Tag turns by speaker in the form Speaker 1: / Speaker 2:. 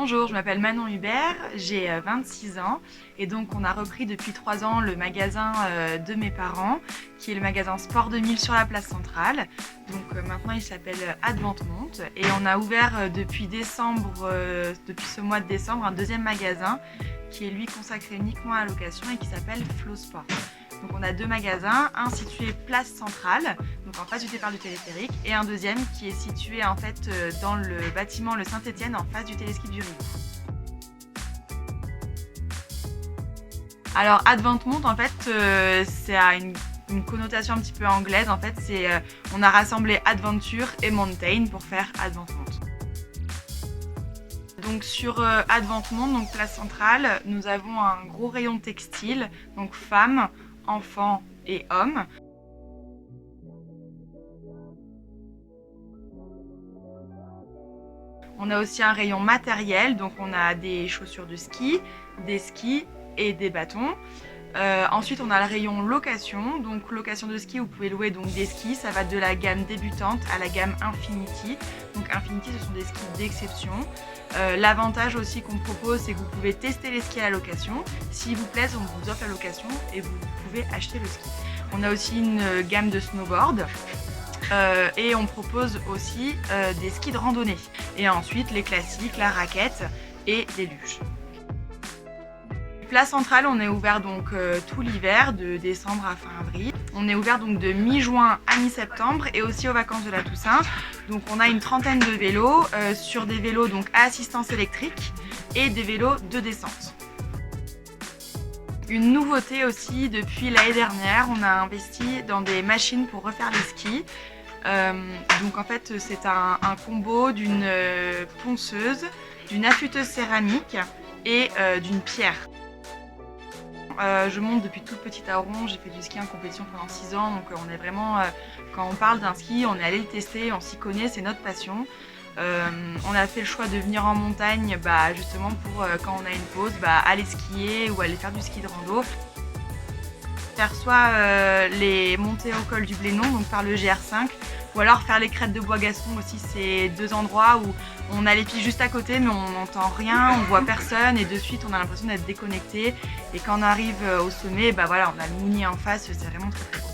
Speaker 1: Bonjour, je m'appelle Manon Hubert, j'ai 26 ans et donc on a repris depuis 3 ans le magasin de mes parents qui est le magasin Sport 2000 sur la place centrale. Donc maintenant il s'appelle Adventemont et on a ouvert depuis ce mois de décembre un deuxième magasin qui est lui consacré uniquement à la location et qui s'appelle Flow Sport. Donc on a deux magasins, un situé place centrale, donc en face du départ du téléphérique, et un deuxième qui est situé en fait dans le bâtiment Le Saint-Étienne en face du téléski du Rivou. Alors Adventemont en fait c'est à une connotation un petit peu anglaise, en fait on a rassemblé Adventure et Mountain pour faire Adventemont. Donc sur Adventemont, donc place centrale, nous avons un gros rayon textile, donc femmes, enfants et hommes. On a aussi un rayon matériel, donc on a des chaussures de ski, des skis et des bâtons. Ensuite on a le rayon location, donc location de ski, vous pouvez louer donc des skis, ça va de la gamme débutante à la gamme Infinity. Donc Infinity ce sont des skis d'exception. L'avantage aussi qu'on propose c'est que vous pouvez tester les skis à la location. S'ils vous plaisent, on vous offre la location et vous pouvez acheter le ski. On a aussi une gamme de snowboard. Et on propose aussi des skis de randonnée. Et ensuite les classiques, la raquette et les luges. Place centrale, on est ouvert donc tout l'hiver, de décembre à fin avril. On est ouvert donc de mi-juin à mi-septembre et aussi aux vacances de la Toussaint. Donc on a une trentaine de vélos, sur des vélos donc à assistance électrique et des vélos de descente. Une nouveauté aussi, depuis l'année dernière, on a investi dans des machines pour refaire les skis. Donc en fait c'est un combo d'une ponceuse, d'une affûteuse céramique et d'une pierre. Je monte depuis toute petite à Oron, j'ai fait du ski en compétition pendant 6 ans, donc on est vraiment, quand on parle d'un ski, on est allé le tester, on s'y connaît, c'est notre passion. On a fait le choix de venir en montagne justement pour quand on a une pause, aller skier ou aller faire du ski de rando. Faire soit les montées au col du Blénon, donc par le GR5, ou alors faire les crêtes de Bois-Gaston aussi, c'est deux endroits où on a les pistes juste à côté mais on n'entend rien, on voit personne et de suite on a l'impression d'être déconnecté. Et quand on arrive au sommet, voilà, on a le Mounier en face, c'est vraiment très beau.